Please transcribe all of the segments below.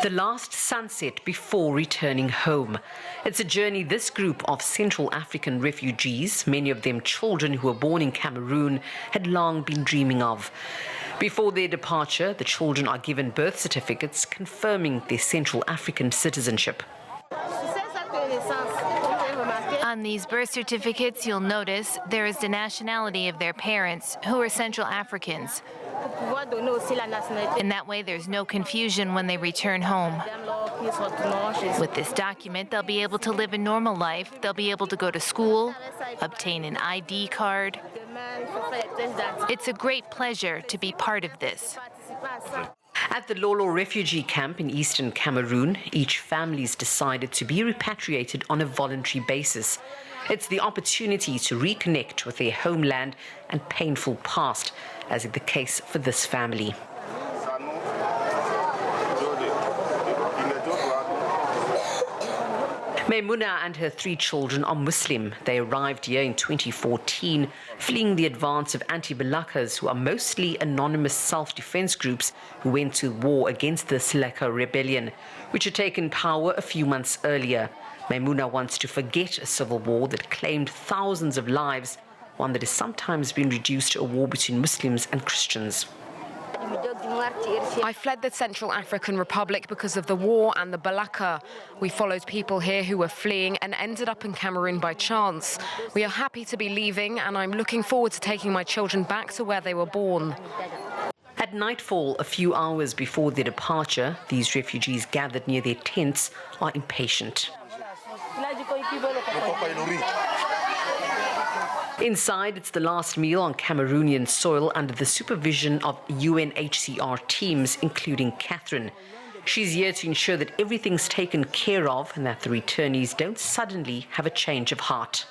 The last sunset before returning home. It's a journey this group of Central African refugees, many of them children who were born in Cameroon, had long been dreaming of. Before their departure, the children are given birth certificates confirming their Central African citizenship. On these birth certificates, you'll notice there is the nationality of their parents, who are Central Africans. In that way, there's no confusion when they return home. With this document, they'll be able to live a normal life. They'll be able to go to school, obtain an ID card. It's a great pleasure to be part of this. At the Lolo refugee camp in eastern Cameroon, each family's decided to be repatriated on a voluntary basis. It's the opportunity to reconnect with their homeland and painful past, as is the case for this family. Maimuna and her 3 children are Muslim. They arrived here in 2014, fleeing the advance of anti-Balakas, who are mostly anonymous self-defense groups who went to war against the Seleka rebellion, which had taken power a few months earlier. Maimuna wants to forget a civil war that claimed thousands of lives, one that has sometimes been reduced to a war between Muslims and Christians. I fled the Central African Republic because of the war and the Balaka. We followed people here who were fleeing and ended up in Cameroon by chance. We are happy to be leaving, and I'm looking forward to taking my children back to where they were born. At nightfall, a few hours before their departure, these refugees gathered near their tents are impatient. Inside, it's the last meal on Cameroonian soil under the supervision of UNHCR teams, including Catherine. She's here to ensure that everything's taken care of and that the returnees don't suddenly have a change of heart.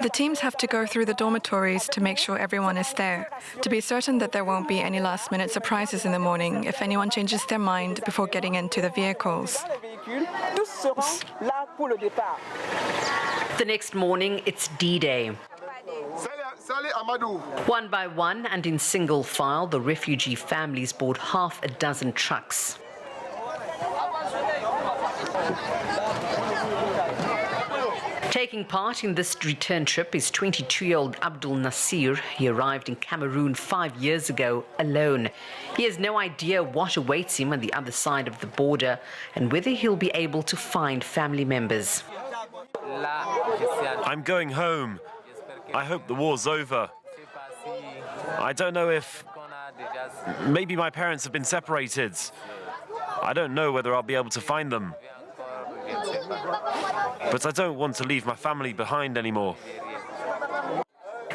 The teams have to go through the dormitories to make sure everyone is there, to be certain that there won't be any last-minute surprises in the morning if anyone changes their mind before getting into the vehicles. The next morning, it's D-Day. One by one and in single file, the refugee families board half a dozen trucks. Taking part in this return trip is 22-year-old Abdul Nasir. He arrived in Cameroon 5 years ago alone. He has no idea what awaits him on the other side of the border and whether he'll be able to find family members. I'm going home. I hope the war's over. I don't know if... Maybe my parents have been separated. I don't know whether I'll be able to find them. But I don't want to leave my family behind anymore.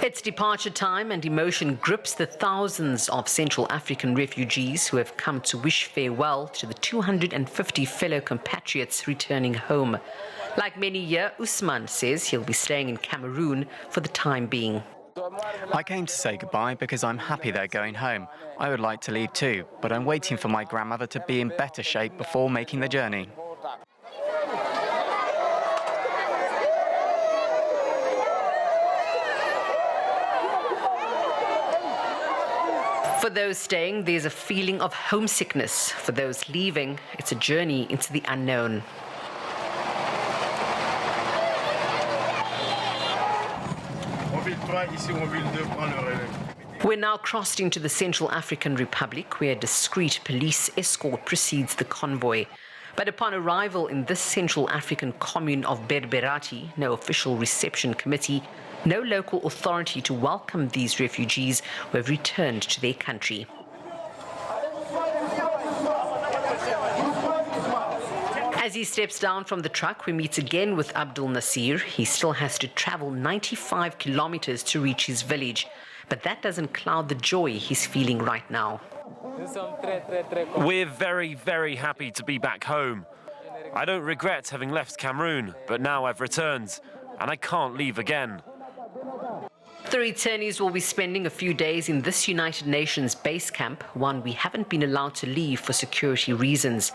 It's departure time and emotion grips the thousands of Central African refugees who have come to wish farewell to the 250 fellow compatriots returning home. Like many here, Usman says he'll be staying in Cameroon for the time being. I came to say goodbye because I'm happy they're going home. I would like to leave too, but I'm waiting for my grandmother to be in better shape before making the journey. For those staying, there's a feeling of homesickness. For those leaving, it's a journey into the unknown. We're now crossed into the Central African Republic, where a discreet police escort precedes the convoy. But upon arrival in this Central African commune of Berberati, no official reception committee, no local authority to welcome these refugees who have returned to their country. As he steps down from the truck, we meet again with Abdul Nasir. He still has to travel 95 kilometers to reach his village, but that doesn't cloud the joy he's feeling right now. We're very, very happy to be back home. I don't regret having left Cameroon, but now I've returned, and I can't leave again. The returnees will be spending a few days in this United Nations base camp, one we haven't been allowed to leave for security reasons.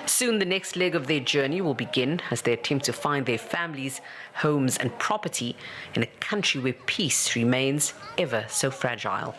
Soon the next leg of their journey will begin as they attempt to find their families, homes and property in a country where peace remains ever so fragile.